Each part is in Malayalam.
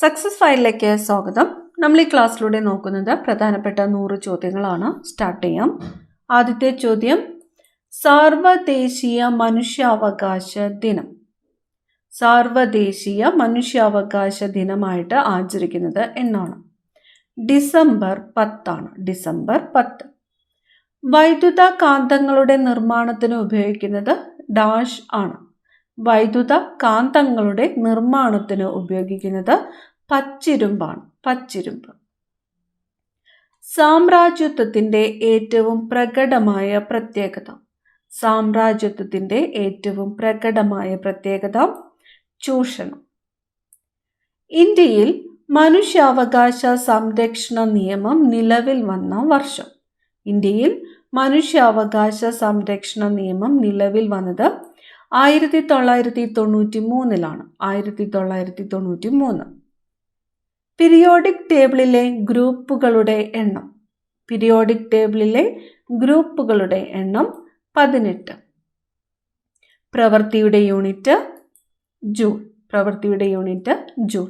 സക്സസ് ഫയലിലേക്ക് സ്വാഗതം. നമ്മൾ ഈ ക്ലാസ്സിലൂടെ നോക്കുന്നത് പ്രധാനപ്പെട്ട 100 ചോദ്യങ്ങളാണ്. സ്റ്റാർട്ട് ചെയ്യാം. ആദ്യത്തെ ചോദ്യം, സാർവദേശീയ മനുഷ്യാവകാശ ദിനം. സാർവദേശീയ മനുഷ്യാവകാശ ദിനമായിട്ട് ആചരിക്കുന്നത് എന്നാണ്? ഡിസംബർ 10 ആണ്. ഡിസംബർ 10. വൈദ്യുത കാന്തങ്ങളുടെ നിർമ്മാണത്തിന് ഉപയോഗിക്കുന്നത് ഡാഷ് ആണ്. വൈദ്യുത കാന്തങ്ങളുടെ നിർമ്മാണത്തിന് ഉപയോഗിക്കുന്നത് പച്ചിരുമ്പാണ്. പച്ചിരുമ്പ്. സാമ്രാജ്യത്വത്തിന്റെ ഏറ്റവും പ്രകടമായ പ്രത്യേകത. സാമ്രാജ്യത്വത്തിന്റെ ഏറ്റവും പ്രകടമായ പ്രത്യേകത ചൂഷണം. ഇന്ത്യയിൽ മനുഷ്യാവകാശ സംരക്ഷണ നിയമം നിലവിൽ വന്ന വർഷം. ഇന്ത്യയിൽ മനുഷ്യാവകാശ സംരക്ഷണ നിയമം നിലവിൽ വന്നത് 1993 1993. പീരിയോഡിക് ടേബിളിലെ ഗ്രൂപ്പുകളുടെ എണ്ണം. പീരിയോഡിക് ടേബിളിലെ ഗ്രൂപ്പുകളുടെ എണ്ണം 18. പ്രവൃത്തിയുടെ യൂണിറ്റ് ജൂൾ. പ്രവൃത്തിയുടെ യൂണിറ്റ് ജൂൾ.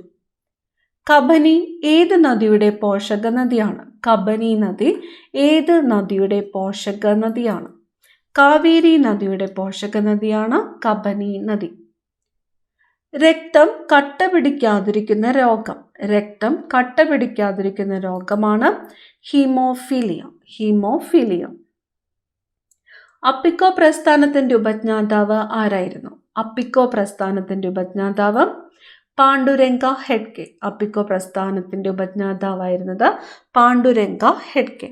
കബനി ഏത് നദിയുടെ പോഷക നദിയാണ്? കബനി നദി ഏത് നദിയുടെ പോഷക നദിയാണ്? കാവേരി നദിയുടെ പോഷക നദിയാണ് കബനി നദി. രക്തം കട്ട പിടിക്കാതിരിക്കുന്ന രോഗം. രക്തം കട്ട പിടിക്കാതിരിക്കുന്ന രോഗമാണ് ഹീമോഫീലിയ. ഹീമോഫീലിയ. അപ്പിക്കോ പ്രസ്ഥാനത്തിന്റെ ഉപജ്ഞാതാവ് ആരായിരുന്നു? അപ്പിക്കോ പ്രസ്ഥാനത്തിന്റെ ഉപജ്ഞാതാവ് പാണ്ഡുരംഗ ഹെഡ്കെ. അപ്പിക്കോ പ്രസ്ഥാനത്തിന്റെ ഉപജ്ഞാതാവായിരുന്നത് പാണ്ഡുരംഗ ഹെഡ്കെ.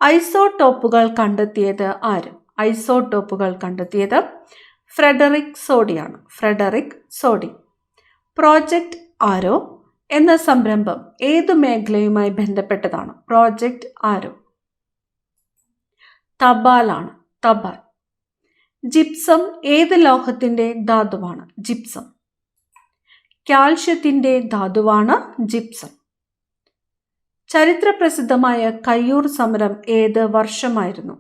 ഐസോടോപ്പുകൾ കണ്ടെത്തിയത് ആര്? ഐസോടോപ്പുകൾ കണ്ടെത്തിയത് ഫ്രെഡറിക് സോഡിയാണ്. Frederick Soddy. പ്രോജക്റ്റ് ആരോ എന്ന സംരംഭം ഏതു മേഖലയുമായി ബന്ധപ്പെട്ടതാണ്? പ്രോജക്റ്റ് ആരോ തപാലാണ്. തപാൽ. ജിപ്സം ഏത് ലോഹത്തിന്റെ ധാതുവാണ്? ജിപ്സം. കാൽഷ്യത്തിന്റെ ധാതുവാണ് ജിപ്സം. ചരിത്രപ്രസിദ്ധമായ കയ്യൂർ സമരം ഏത് വർഷമായിരുന്നു?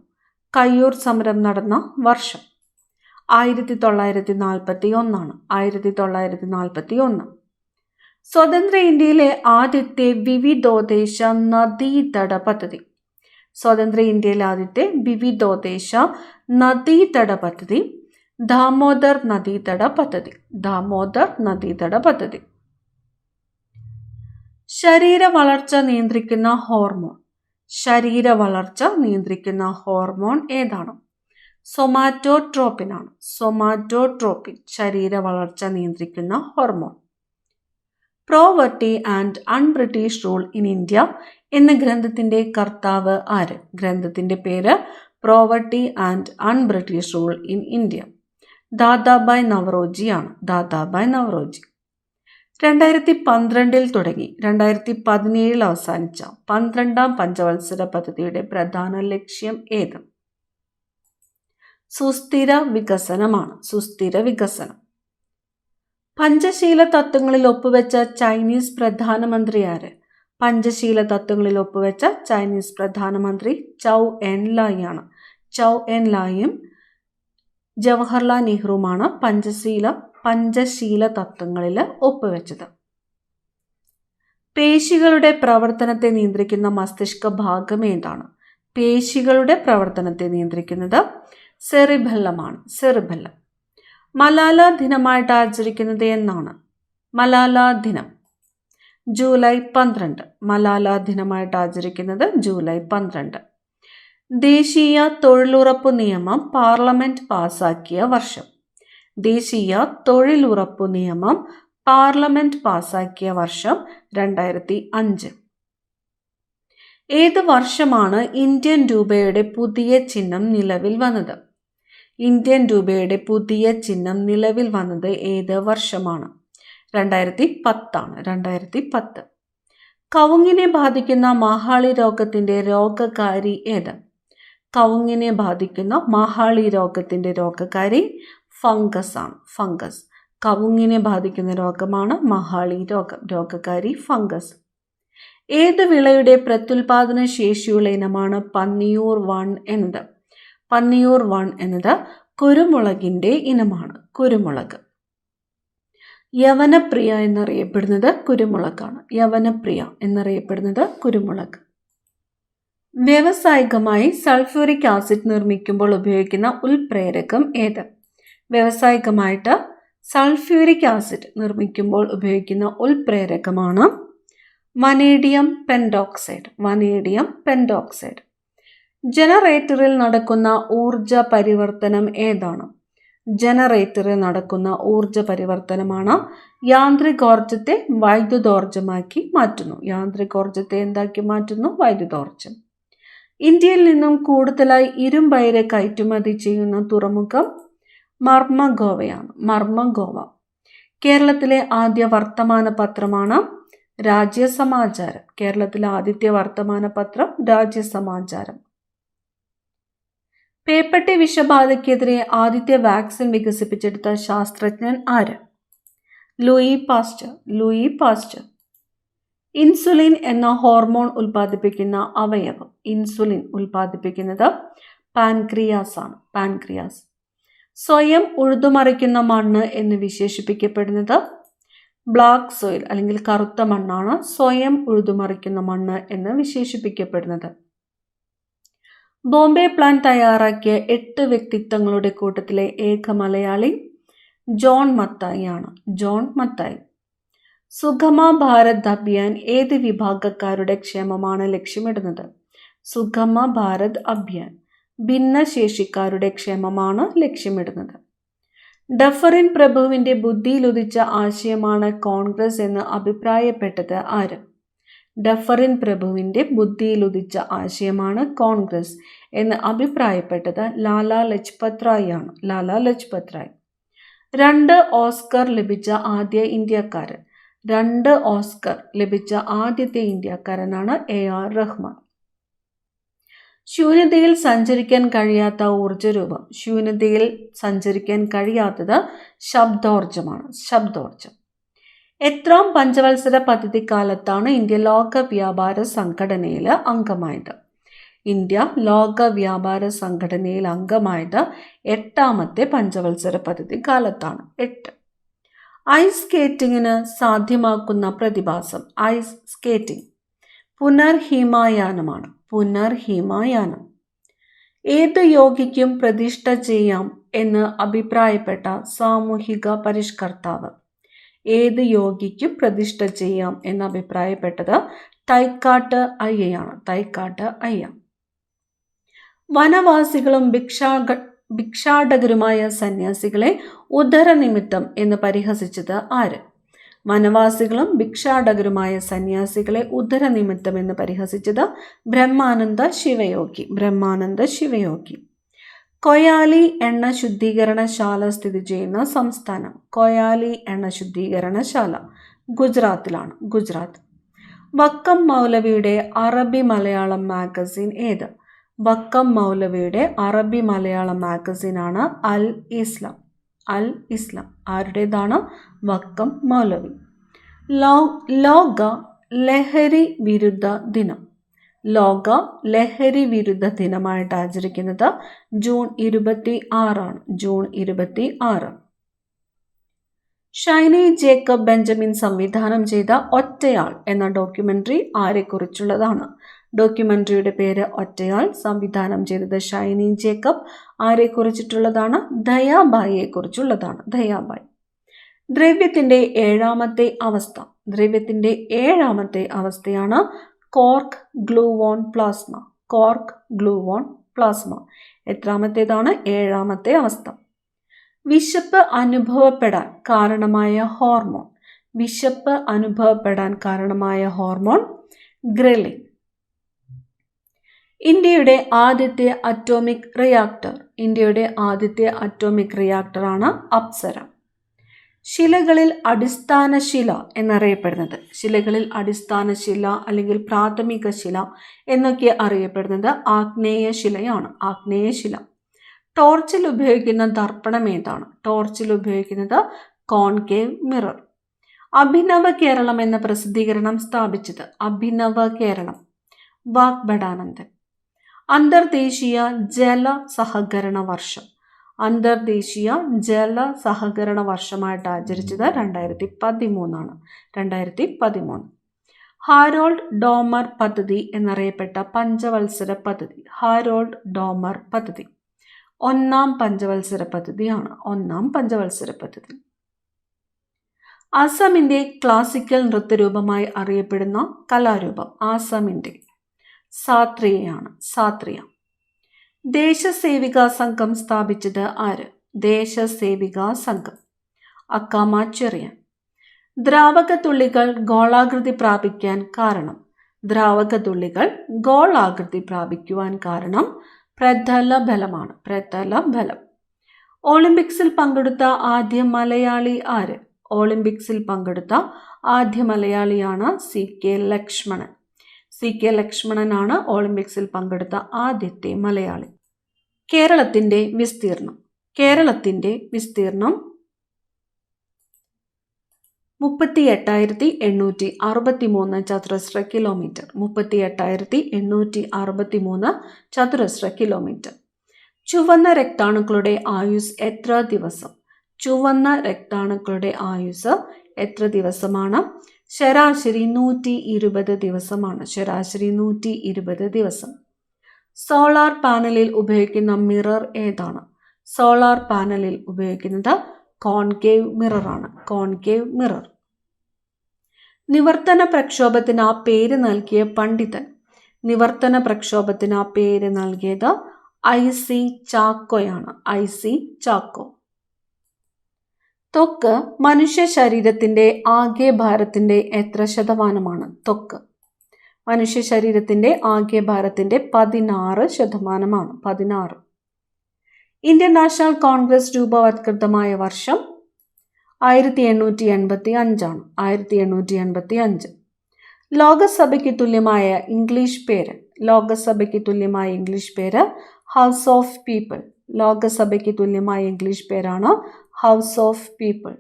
കയ്യൂർ സമരം നടന്ന വർഷം 1941 1941. സ്വതന്ത്ര ഇന്ത്യയിലെ ആദ്യത്തെ വിവിധോദ്ദേശ നദീതട പദ്ധതി. സ്വതന്ത്ര ഇന്ത്യയിലെ ആദ്യത്തെ വിവിധോദ്ദേശ നദീതട പദ്ധതി ദാമോദർ നദീതട പദ്ധതി. ദാമോദർ നദീതട പദ്ധതി. ശരീര വളർച്ച നിയന്ത്രിക്കുന്ന ഹോർമോൺ. ശരീര വളർച്ച നിയന്ത്രിക്കുന്ന ഹോർമോൺ ഏതാണ്? സൊമാറ്റോട്രോപ്പിൻ ആണ്. സൊമാറ്റോട്രോപ്പിൻ ശരീര വളർച്ച നിയന്ത്രിക്കുന്ന hormone. Poverty and un-British rule in India എന്ന ഗ്രന്ഥത്തിന്റെ കർത്താവ് ആര്? ഗ്രന്ഥത്തിന്റെ പേര് poverty and un-British rule in India. Dadabhai Naoroji ആണ്. ദാദാബായ് നവറോജി. 2012 തുടങ്ങി 2017 അവസാനിച്ച 12ാം പഞ്ചവത്സര പദ്ധതിയുടെ പ്രധാന ലക്ഷ്യം ഏത്? സുസ്ഥിര വികസനമാണ്. സുസ്ഥിര വികസനം. പഞ്ചശീല തത്വങ്ങളിൽ ഒപ്പുവെച്ച ചൈനീസ് പ്രധാനമന്ത്രി ആര്? പഞ്ചശീല തത്വങ്ങളിൽ ഒപ്പുവെച്ച ചൈനീസ് പ്രധാനമന്ത്രി ചൗ എൻ ലായി ആണ്. ചൗ എൻ ലായും ജവഹർലാൽ നെഹ്റുവുമാണ് പഞ്ചശീല തത്വങ്ങളിൽ ഒപ്പുവെച്ചത്. പേശികളുടെ പ്രവർത്തനത്തെ നിയന്ത്രിക്കുന്ന മസ്തിഷ്ക ഭാഗം ഏതാണ്? പേശികളുടെ പ്രവർത്തനത്തെ നിയന്ത്രിക്കുന്നത് സെറിബെല്ലമാണ്. സെറിബെല്ലം. മലാല ദിനമായിട്ട് ആചരിക്കുന്നത് എന്നാണ്? മലാല ദിനം ജൂലൈ 12. മലാല ദിനമായിട്ട് ആചരിക്കുന്നത് ജൂലൈ 12. ദേശീയ തൊഴിലുറപ്പ് നിയമം പാർലമെന്റ് പാസാക്കിയ വർഷം. ദേശീയ തൊഴിലുറപ്പു നിയമം പാർലമെന്റ് പാസാക്കിയ വർഷം 2005. ഏത് വർഷമാണ് ഇന്ത്യൻ രൂപയുടെ പുതിയ ചിഹ്നം നിലവിൽ വന്നത്? ഇന്ത്യൻ രൂപയുടെ പുതിയ ചിഹ്നം നിലവിൽ വന്നത് ഏത് വർഷമാണ്? 2010 ആണ്. 2010. കവുങ്ങിനെ ബാധിക്കുന്ന മാഹാളി രോഗത്തിന്റെ രോഗകാരി ഏത്? കവുങ്ങിനെ ബാധിക്കുന്ന മാഹാളി രോഗത്തിന്റെ രോഗകാരി ഫംഗസ് ആണ്. ഫംഗസ്. കവുങ്ങിനെ ബാധിക്കുന്ന രോഗമാണ് മാഹാളി രോഗം. രോഗകാരി ഫംഗസ്. ഏത് വിളയുടെ പ്രത്യുൽപാദന ശേഷിയുള്ള ഇനമാണ് പന്നിയൂർ 1 എന്നത്? പന്നിയൂർ 1 എന്നത് കുരുമുളകിന്റെ ഇനമാണ്. കുരുമുളക്. യവനപ്രിയ എന്നറിയപ്പെടുന്നത് കുരുമുളകാണ്. യവനപ്രിയ എന്നറിയപ്പെടുന്നത് കുരുമുളക്. വ്യാവസായികമായി സൾഫ്യൂരിക് ആസിഡ് നിർമ്മിക്കുമ്പോൾ ഉപയോഗിക്കുന്ന ഉൽപ്രേരകം ഏത്? വ്യാവസായികമായിട്ട് സൾഫ്യൂരിക് ആസിഡ് നിർമ്മിക്കുമ്പോൾ ഉപയോഗിക്കുന്ന ഉൽപ്രേരകമാണ് വനേഡിയം പെൻഡോക്സൈഡ്. Vanadium pentoxide. ജനറേറ്ററിൽ നടക്കുന്ന ഊർജ പരിവർത്തനം ഏതാണ്? ജനറേറ്ററിൽ നടക്കുന്ന ഊർജ പരിവർത്തനമാണ് യാന്ത്രികോർജത്തെ വൈദ്യുതോർജമാക്കി മാറ്റുന്നു. യാന്ത്രികോർജത്തെ എന്താക്കി മാറ്റുന്നു? വൈദ്യുതോർജം. ഇന്ത്യയിൽ നിന്നും കൂടുതലായി ഇരുമ്പയിര് കയറ്റുമതി ചെയ്യുന്ന തുറമുഖം മർമഗോവയാണ്. മർമഗോവ. കേരളത്തിലെ ആദ്യ വർത്തമാന പത്രമാണ് രാജ്യസമാചാരം. കേരളത്തിലെ ആദ്യത്തെ വർത്തമാന പത്രം രാജ്യസമാചാരം. പേപ്പട്ടി വിഷബാധയ്ക്കെതിരെ ആദ്യത്തെ വാക്സിൻ വികസിപ്പിച്ചെടുത്ത ശാസ്ത്രജ്ഞൻ ആര്? Louis Pasteur. Louis Pasteur. Insulin എന്ന ഹോർമോൺ ഉൽപ്പാദിപ്പിക്കുന്ന അവയവം. ഇൻസുലിൻ ഉൽപ്പാദിപ്പിക്കുന്നത് പാൻക്രിയാസ് ആണ്. പാൻക്രിയാസ്. സ്വയം ഉഴുതുമറിക്കുന്ന മണ്ണ് എന്ന് വിശേഷിപ്പിക്കപ്പെടുന്നത് ബ്ലാക്ക് സോയിൽ അല്ലെങ്കിൽ കറുത്ത മണ്ണാണ് സ്വയം ഉഴുതുമറിക്കുന്ന മണ്ണ് എന്ന് വിശേഷിപ്പിക്കപ്പെടുന്നത്. ബോംബെ പ്ലാൻ തയ്യാറാക്കിയ 8 വ്യക്തിത്വങ്ങളുടെ കൂട്ടത്തിലെ ഏക മലയാളി ജോൺ മത്തായി ആണ്. ജോൺ മത്തായി. സുഗമ ഭാരത് അഭിയാൻ ഏത് വിഭാഗക്കാരുടെ ക്ഷേമമാണ് ലക്ഷ്യമിടുന്നത്? സുഗമ ഭാരത് അഭിയാൻ ഭിന്നശേഷിക്കാരുടെ ക്ഷേമമാണ് ലക്ഷ്യമിടുന്നത്. ഡഫറിൻ പ്രഭുവിന്റെ ബുദ്ധിയിലുദിച്ച ആശയമാണ് കോൺഗ്രസ് എന്ന് അഭിപ്രായപ്പെട്ടത് ആര്? ഡഫറിൻ പ്രഭുവിന്റെ ബുദ്ധിയിലുദിച്ച ആശയമാണ് കോൺഗ്രസ് എന്ന് അഭിപ്രായപ്പെട്ടത് ലാലാ ലജ്പത് റായ് ആണ്. ലാലാ ലജ്പത് റായ്. 2 ഓസ്കർ ലഭിച്ച ആദ്യ ഇന്ത്യക്കാരൻ. 2 ഓസ്കർ ലഭിച്ച ആദ്യത്തെ ഇന്ത്യക്കാരനാണ് AR റഹ്മാൻ. ശൂന്യതയിൽ സഞ്ചരിക്കാൻ കഴിയാത്ത ഊർജ്ജരൂപം. ശൂന്യതയിൽ സഞ്ചരിക്കാൻ കഴിയാത്തത് ശബ്ദോർജമാണ്. ശബ്ദോർജം. എത്രാം പഞ്ചവത്സര പദ്ധതി കാലത്താണ് ഇന്ത്യ ലോക വ്യാപാര സംഘടനയിൽ അംഗമായത്? ഇന്ത്യ ലോക വ്യാപാര സംഘടനയിൽ അംഗമായത് 8ാമത്തെ പഞ്ചവത്സര പദ്ധതി കാലത്താണ്. 8. ഐസ് സ്കേറ്റിങ്ങിന് സാധ്യമാക്കുന്ന പ്രതിഭാസം. ഐസ് സ്കേറ്റിംഗ് പുനർഹിമായാനമാണ്. പുനർഹിമായാനം. ഏത് യോഗിക്കും പ്രതിഷ്ഠ ചെയ്യാം എന്ന് അഭിപ്രായപ്പെട്ട സാമൂഹിക പരിഷ്കർത്താവ്? ഏത് യോഗിക്കും പ്രതിഷ്ഠ ചെയ്യാം എന്ന് അഭിപ്രായപ്പെട്ടത് തൈക്കാട്ട് അയ്യയാണ്. തൈക്കാട്ട് അയ്യ. വനവാസികളും ഭിക്ഷാടകരുമായ സന്യാസികളെ ഉദരനിമിത്തം എന്ന് പരിഹസിച്ചത് ആര്? വനവാസികളും ഭിക്ഷാടകരുമായ സന്യാസികളെ ഉദരനിമിത്തം എന്ന് പരിഹസിച്ചത് ബ്രഹ്മാനന്ദ ശിവയോഗി. ബ്രഹ്മാനന്ദ ശിവയോഗി. കൊയാലി എണ്ണ ശുദ്ധീകരണശാല സ്ഥിതി ചെയ്യുന്ന സംസ്ഥാനം. കൊയാലി എണ്ണ ശുദ്ധീകരണശാല ഗുജറാത്തിലാണ്. ഗുജറാത്ത്. വക്കം മൗലവിയുടെ അറബി മലയാളം മാഗസിൻ ഏത്? വക്കം മൗലവിയുടെ അറബി മലയാളം മാഗസിനാണ് അൽ ഇസ്ലാം. അൽ ഇസ്ലാം. ആരുടേതാണ്? വക്കം മൗലവി. ലോക ലഹരി വിരുദ്ധ ദിനം. ലോക ലഹരി വിരുദ്ധ ദിനമായിട്ട് ആചരിക്കുന്നത് ജൂൺ 26 ആണ്. ജൂൺ 26. ഷൈനി ജേക്കബ് ബെഞ്ചമിൻ സംവിധാനം ചെയ്ത ഒറ്റയാൾ എന്ന ഡോക്യുമെന്ററി ആരെക്കുറിച്ചുള്ളതാണ്? ഡോക്യുമെന്ററിയുടെ പേര് ഒറ്റയാൾ. സംവിധാനം ചെയ്തത് ഷൈനി ജേക്കബ്. ആരെക്കുറിച്ചിട്ടുള്ളതാണ്? ദയാബായിയെ കുറിച്ചുള്ളതാണ്. ദയാബായി. ദ്രവ്യത്തിന്റെ 7ാമത്തെ അവസ്ഥ. ദ്രവ്യത്തിന്റെ 7ാമത്തെ അവസ്ഥയാണ് quark gluon plasma. Quark gluon plasma. എത്രാമത്തേതാണ്? 7ാമത്തെ അവസ്ഥ. വിശപ്പ് അനുഭവപ്പെടാൻ കാരണമായ ഹോർമോൺ. വിശപ്പ് അനുഭവപ്പെടാൻ കാരണമായ ഹോർമോൺ ഗ്രലിൻ. ഇന്ത്യയുടെ ആദ്യത്തെ അറ്റോമിക് റിയാക്ടർ. ഇന്ത്യയുടെ ആദ്യത്തെ അറ്റോമിക് റിയാക്ടറാണ് അപ്സര. ശിലകളിൽ അടിസ്ഥാന ശില എന്നറിയപ്പെടുന്നത്. ശിലകളിൽ അടിസ്ഥാന ശില അല്ലെങ്കിൽ പ്രാഥമിക ശില എന്നൊക്കെ അറിയപ്പെടുന്നത് ആഗ്നേയ ശിലയാണ്. ആഗ്നേയ ശില. ടോർച്ചിൽ ഉപയോഗിക്കുന്ന ദർപ്പണം ഏതാണ്? ടോർച്ചിൽ ഉപയോഗിക്കുന്നത് കോൺകേവ് മിറർ. അഭിനവ കേരളം എന്ന പ്രസിദ്ധീകരണം സ്ഥാപിച്ചത്. അഭിനവ കേരളം വാഗ്ഭടാനന്ദൻ. അന്തർദേശീയ ജല സഹകരണ വർഷം. അന്തർദേശീയ ജല സഹകരണ വർഷമായിട്ട് ആചരിച്ചത് 2013 2013. ഹാരോൾഡ് ഡോമർ പദ്ധതി എന്നറിയപ്പെട്ട പഞ്ചവത്സര പദ്ധതി. ഹാരോൾഡ് ഡോമർ പദ്ധതി ഒന്നാം പഞ്ചവത്സര പദ്ധതിയാണ്. ഒന്നാം പഞ്ചവത്സര പദ്ധതി. അസമിൻ്റെ ക്ലാസിക്കൽ നൃത്തരൂപമായി അറിയപ്പെടുന്ന കലാരൂപം. ആസാമിൻ്റെ സാത്രിയയാണ്. സാത്രിയ. ദേശസേവികാ സംഘം സ്ഥാപിച്ചത് ആര്? ദേശസേവികാ സംഘം അക്കാമ ചെറിയാൻ. ദ്രാവകത്തുള്ളികൾ ഗോളാകൃതി പ്രാപിക്കാൻ കാരണം. ദ്രാവകത്തുള്ളികൾ ഗോളാകൃതി പ്രാപിക്കുവാൻ കാരണം പ്രതലബലമാണ്. പ്രതലബലം. ഒളിമ്പിക്സിൽ പങ്കെടുത്ത ആദ്യ മലയാളി ആര്? ഒളിമ്പിക്സിൽ പങ്കെടുത്ത ആദ്യ മലയാളിയാണ് CK ലക്ഷ്മണൻ. CK ലക്ഷ്മണനാണ് ഒളിമ്പിക്സിൽ പങ്കെടുത്ത ആദ്യത്തെ മലയാളി. കേരളത്തിൻ്റെ വിസ്തീർണം. കേരളത്തിൻ്റെ വിസ്തീർണം 38,863 ചതുരശ്ര കിലോമീറ്റർ. 38,863 ചതുരശ്ര കിലോമീറ്റർ. ചുവന്ന രക്താണുക്കളുടെ ആയുസ് എത്ര ദിവസം? ചുവന്ന രക്താണുക്കളുടെ ആയുസ് എത്ര ദിവസമാണ്? ശരാശരി 120 ദിവസമാണ്. ശരാശരി 120 ദിവസം. സോളാർ പാനലിൽ ഉപയോഗിക്കുന്ന മിറർ ഏതാണ്? സോളാർ പാനലിൽ ഉപയോഗിക്കുന്നത് കോൺകേവ് മിററാണ്. Concave mirror. നിവർത്തന പ്രക്ഷോഭത്തിന് ആ പേര് നൽകിയ പണ്ഡിതൻ. നിവർത്തന പ്രക്ഷോഭത്തിന് ആ പേര് നൽകിയത് IC ചാക്കോയാണ്. IC ചാക്കോ. ത്വക്ക് മനുഷ്യ ശരീരത്തിൻ്റെ ആകെ ഭാരത്തിൻ്റെ എത്ര ശതമാനമാണ്? ത്വക്ക് മനുഷ്യ ശരീരത്തിൻ്റെ ആകെ ഭാരത്തിൻ്റെ 16%. 16. ഇന്ത്യൻ നാഷണൽ കോൺഗ്രസ് രൂപവത്കൃതമായ വർഷം 1885. 1885. ലോകസഭയ്ക്ക് തുല്യമായ ഇംഗ്ലീഷ് പേര്. ലോകസഭയ്ക്ക് തുല്യമായ ഇംഗ്ലീഷ് പേര് ഹൗസ് ഓഫ് പീപ്പിൾ. ലോകസഭയ്ക്ക് തുല്യമായ ഇംഗ്ലീഷ് പേരാണ് ഹൗസ് ഓഫ് പീപ്പിൾ.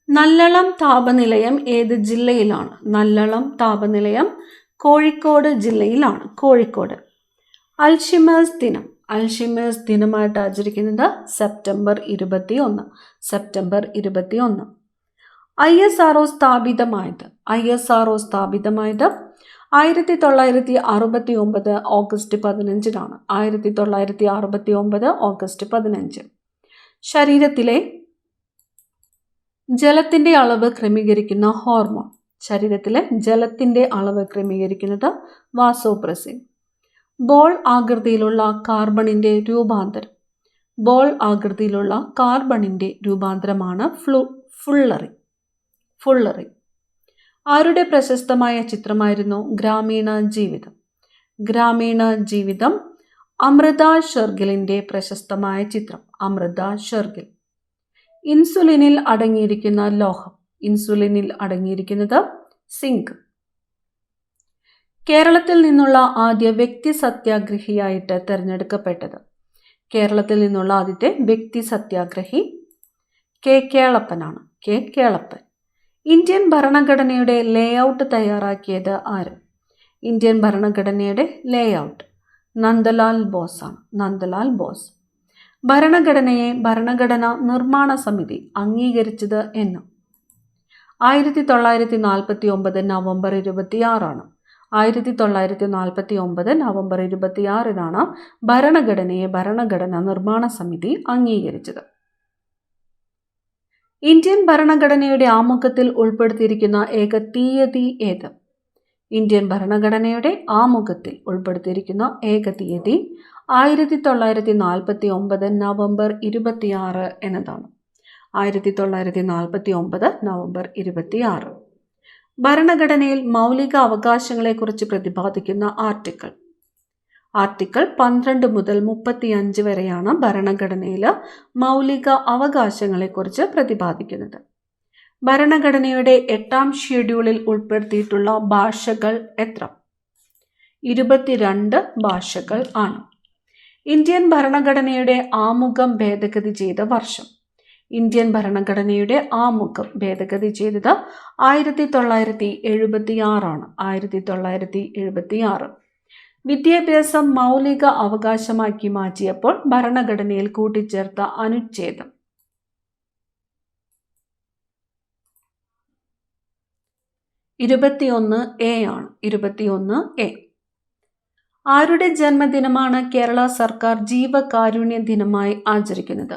നല്ലളം താപനിലയം ഏത് ജില്ലയിലാണ്? നല്ലളം താപനിലയം കോഴിക്കോട് ജില്ലയിലാണ്. കോഴിക്കോട്. അൽഷിമേഴ്സ് ദിനം. അൽഷിമേഴ്സ് ദിനമായിട്ട് ആചരിക്കുന്നത് സെപ്റ്റംബർ 21. സെപ്റ്റംബർ 21. ISRO സ്ഥാപിതമായത്. ISRO സ്ഥാപിതമായത് 1969 ഓഗസ്റ്റ് 15. 1969 ഓഗസ്റ്റ് 15. ശരീരത്തിലെ ജലത്തിൻ്റെ അളവ് ക്രമീകരിക്കുന്ന ഹോർമോൺ. ശരീരത്തിലെ ജലത്തിൻ്റെ അളവ് ക്രമീകരിക്കുന്നത് വാസോപ്രസിൻ. ബോൾ ആകൃതിയിലുള്ള കാർബണിൻ്റെ രൂപാന്തരം. ബോൾ ആകൃതിയിലുള്ള കാർബണിൻ്റെ രൂപാന്തരമാണ് ഫുള്ളറി. ഫുള്ളറി. ആരുടെ പ്രശസ്തമായ ചിത്രമായിരുന്നു ഗ്രാമീണ ജീവിതം? ഗ്രാമീണ ജീവിതം അമൃത ഷെർഗിലിൻ്റെ പ്രശസ്തമായ ചിത്രം. അമൃത ഷെർഗിൽ. ഇൻസുലിനിൽ അടങ്ങിയിരിക്കുന്ന ലോഹം. ഇൻസുലിനിൽ അടങ്ങിയിരിക്കുന്നത് സിങ്ക്. കേരളത്തിൽ നിന്നുള്ള ആദ്യ വ്യക്തി സത്യാഗ്രഹിയായിട്ട് തിരഞ്ഞെടുക്കപ്പെട്ടത്. കേരളത്തിൽ നിന്നുള്ള ആദ്യത്തെ വ്യക്തി സത്യാഗ്രഹി കേളപ്പനാണ്. കേളപ്പൻ. ഇന്ത്യൻ ഭരണഘടനയുടെ ലേഔട്ട് തയ്യാറാക്കിയത് ആര്? ഇന്ത്യൻ ഭരണഘടനയുടെ ലേഔട്ട് നന്ദലാൽ ബോസാണ്. നന്ദലാൽ ബോസ്. ഭരണഘടനയെ ഭരണഘടനാ നിർമ്മാണ സമിതി അംഗീകരിച്ചത് എന്ന്? 1949 നവംബർ 26. 1949 നവംബർ 26 ഭരണഘടനയെ ഭരണഘടനാ നിർമ്മാണ സമിതി അംഗീകരിച്ചത്. ഇന്ത്യൻ ഭരണഘടനയുടെ ആമുഖത്തിൽ ഉൾപ്പെടുത്തിയിരിക്കുന്ന ഏക തീയതി ഏത്? ഇന്ത്യൻ ഭരണഘടനയുടെ ആമുഖത്തിൽ ഉൾപ്പെടുത്തിയിരിക്കുന്ന ഏക തീയതി 1949 നവംബർ 26 എന്നതാണ്. 1949 നവംബർ 26. ഭരണഘടനയിൽ മൗലിക അവകാശങ്ങളെക്കുറിച്ച് പ്രതിപാദിക്കുന്ന ആർട്ടിക്കിൾ. ആർട്ടിക്കിൾ 12 മുതൽ 35 വരെയാണ് ഭരണഘടനയിൽ മൗലിക അവകാശങ്ങളെക്കുറിച്ച് പ്രതിപാദിക്കുന്നത്. ഭരണഘടനയുടെ 8ാം ഷെഡ്യൂളിൽ ഉൾപ്പെടുത്തിയിട്ടുള്ള ഭാഷകൾ എത്ര? 22 ഭാഷകൾ ആണ്. ഇന്ത്യൻ ഭരണഘടനയുടെ ആമുഖം ഭേദഗതി ചെയ്ത വർഷം. ഇന്ത്യൻ ഭരണഘടനയുടെ ആമുഖം ഭേദഗതി ചെയ്തത് 1976 ആണ്. 1976. വിദ്യാഭ്യാസം മൗലിക അവകാശമാക്കി മാറ്റിയപ്പോൾ ഭരണഘടനയിൽ കൂട്ടിച്ചേർത്ത അനുച്ഛേദം. 21A ആണ്. 21A. ആരുടെ ജന്മദിനമാണ് കേരള സർക്കാർ ജീവകാരുണ്യ ദിനമായി ആചരിക്കുന്നത്?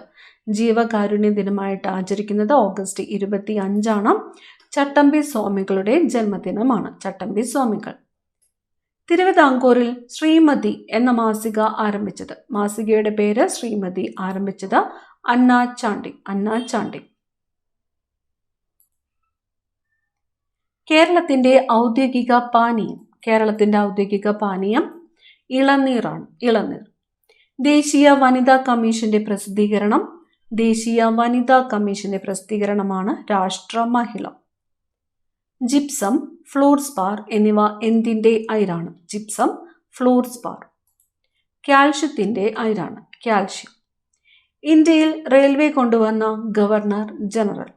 ജീവകാരുണ്യ ദിനമായിട്ട് ആചരിക്കുന്നത് ഓഗസ്റ്റ് 25 ചട്ടമ്പി സ്വാമികളുടെ ജന്മദിനമാണ്. ചട്ടമ്പി സ്വാമികൾ. തിരുവിതാംകൂറിൽ ശ്രീമതി എന്ന മാസിക ആരംഭിച്ചത്. മാസികയുടെ പേര് ശ്രീമതി. ആരംഭിച്ചത് അന്നാചാണ്ടി. അന്നാചാണ്ടി. കേരളത്തിന്റെ ഔദ്യോഗിക പാനീയം. കേരളത്തിന്റെ ഔദ്യോഗിക പാനീയം ഇളനീറാണ്. ഇളനീർ. ദേശീയ വനിതാ കമ്മീഷന്റെ പ്രസിദ്ധീകരണം. ദേശീയ വനിതാ കമ്മീഷന്റെ പ്രസിദ്ധീകരണമാണ് രാഷ്ട്രമഹിള. ജിപ്സം, ഫ്ലൂർസ്പാർ എന്നിവ എന്തിന്റെ അയിരാണ്? ജിപ്സം, ഫ്ലൂർസ്പാർ. കാൽഷ്യത്തിന്റെ അയിരാണ്. കാൽഷ്യം. ഇന്ത്യയിൽ റെയിൽവേ കൊണ്ടുവന്ന ഗവർണർ ജനറൽ.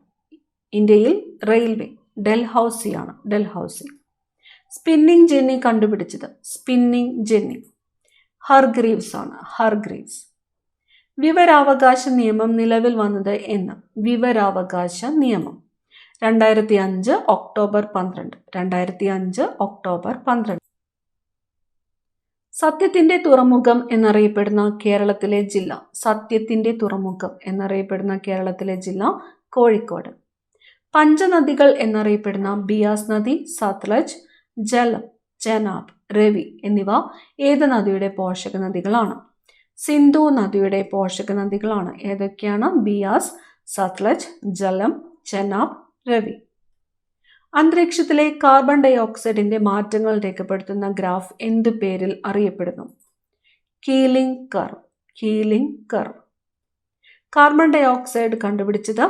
ഇന്ത്യയിൽ റെയിൽവേ ഡൽഹൌസിയാണ്. ഡൽഹൌസി. സ്പിന്നിംഗ് ജെന്നി കണ്ടുപിടിച്ചത്. സ്പിന്നിംഗ് ജെന്നി ഹർഗ്രീവ്സ് ആണ്. ഹർഗ്രീവ്സ്. വിവരാവകാശ നിയമം നിലവിൽ വന്നത് എന്ന്? വിവരാവകാശ നിയമം 2005 ഒക്ടോബർ 12. 2005 ഒക്ടോബർ 12. സത്യത്തിന്റെ തുറമുഖം എന്നറിയപ്പെടുന്ന കേരളത്തിലെ ജില്ല. സത്യത്തിന്റെ തുറമുഖം എന്നറിയപ്പെടുന്ന കേരളത്തിലെ ജില്ല കോഴിക്കോട്. പഞ്ചനദികൾ എന്നറിയപ്പെടുന്ന ബിയാസ് നദി, സത്ലജ്, ജലം, ചെനാബ്, രവി എന്നിവ ഏത് നദിയുടെ പോഷക നദികളാണ്? സിന്ധു നദിയുടെ പോഷക നദികളാണ്. ഏതൊക്കെയാണ്? ബിയാസ്, സത്ലജ്, ജലം, ചെനാബ്, രവി. അന്തരീക്ഷത്തിലെ കാർബൺ ഡൈ ഓക്സൈഡിന്റെ മാറ്റങ്ങൾ രേഖപ്പെടുത്തുന്ന ഗ്രാഫ് എന്തു പേരിൽ അറിയപ്പെടുന്നു? Keeling curve. Keeling curve. Carbon dioxide കണ്ടുപിടിച്ചത്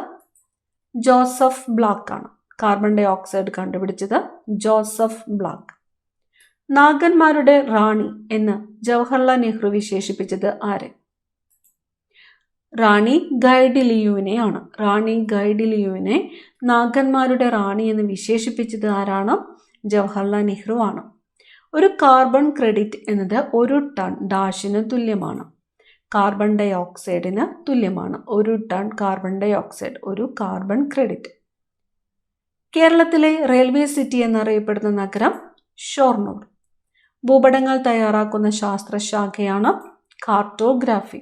ജോസഫ് ബ്ലാക്ക് ആണ്. കാർബൺ ഡൈ ഓക്സൈഡ് കണ്ടുപിടിച്ചത് ജോസഫ് ബ്ലാക്ക്. നാഗന്മാരുടെ റാണി എന്ന് ജവഹർലാൽ നെഹ്റു വിശേഷിപ്പിച്ചത് ആര്? റാണി ഗൈഡിലിയുവിനെ ആണ്. റാണി ഗൈഡിലിയുവിനെ നാഗന്മാരുടെ റാണി എന്ന് വിശേഷിപ്പിച്ചത് ആരാണ്? ജവഹർലാൽ നെഹ്റു ആണ്. ഒരു കാർബൺ ക്രെഡിറ്റ് എന്നത് 1 ടൺ ഡാഷിന് തുല്യമാണ്. കാർബൺ ഡൈ ഓക്സൈഡിന് തുല്യമാണ്. 1 ടൺ കാർബൺ ഡൈ ഓക്സൈഡ് ഒരു കാർബൺ ക്രെഡിറ്റ്. കേരളത്തിലെ റെയിൽവേ സിറ്റി എന്നറിയപ്പെടുന്ന നഗരം ഷൊർണൂർ. ഭൂപടങ്ങൾ തയ്യാറാക്കുന്ന ശാസ്ത്രശാഖയാണ് കാർട്ടോഗ്രാഫി.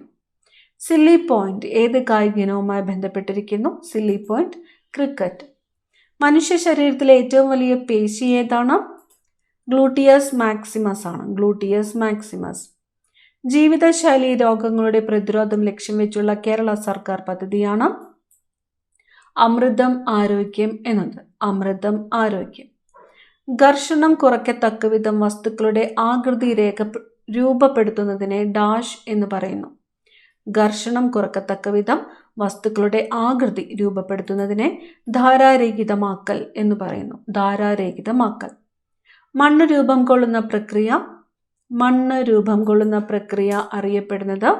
സില്ലി പോയിന്റ് ഏത് കായിക ഇനവുമായി ബന്ധപ്പെട്ടിരിക്കുന്നു? Silly point cricket. മനുഷ്യ ശരീരത്തിലെ ഏറ്റവും വലിയ പേശി ഏതാണ്? ഗ്ലൂട്ടിയസ് മാക്സിമസ് ആണ്. Gluteus maximus. ജീവിതശൈലി രോഗങ്ങളുടെ പ്രതിരോധം ലക്ഷ്യം വെച്ചുള്ള കേരള സർക്കാർ പദ്ധതിയാണ് അമൃതം ആരോഗ്യം എന്നത്. അമൃതം ആരോഗ്യം. ഘർഷണം കുറയ്ക്കത്തക്ക വിധം വസ്തുക്കളുടെ ആകൃതി രൂപപ്പെടുത്തുന്നതിനെ ഡാഷ് എന്ന് പറയുന്നു. ഘർഷണം കുറയ്ക്കത്തക്ക വിധം വസ്തുക്കളുടെ ആകൃതി രൂപപ്പെടുത്തുന്നതിനെ ധാരാരഹിതമാക്കൽ എന്ന് പറയുന്നു. ധാരാരഹിതമാക്കൽ. മണ്ണ് രൂപം കൊള്ളുന്ന പ്രക്രിയ അറിയപ്പെടുന്നത്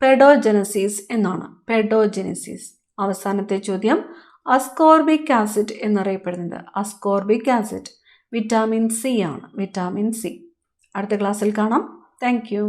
പെഡോജനസിസ് എന്നാണ്. പെഡോജനസിസ്. അവസാനത്തെ ചോദ്യം അസ്കോർബിക് ആസിഡ് എന്നറിയപ്പെടുന്നത്. അസ്കോർബിക് ആസിഡ് വിറ്റാമിൻ സി ആണ്. Vitamin C. അടുത്ത ക്ലാസ്സിൽ കാണാം. Thank you.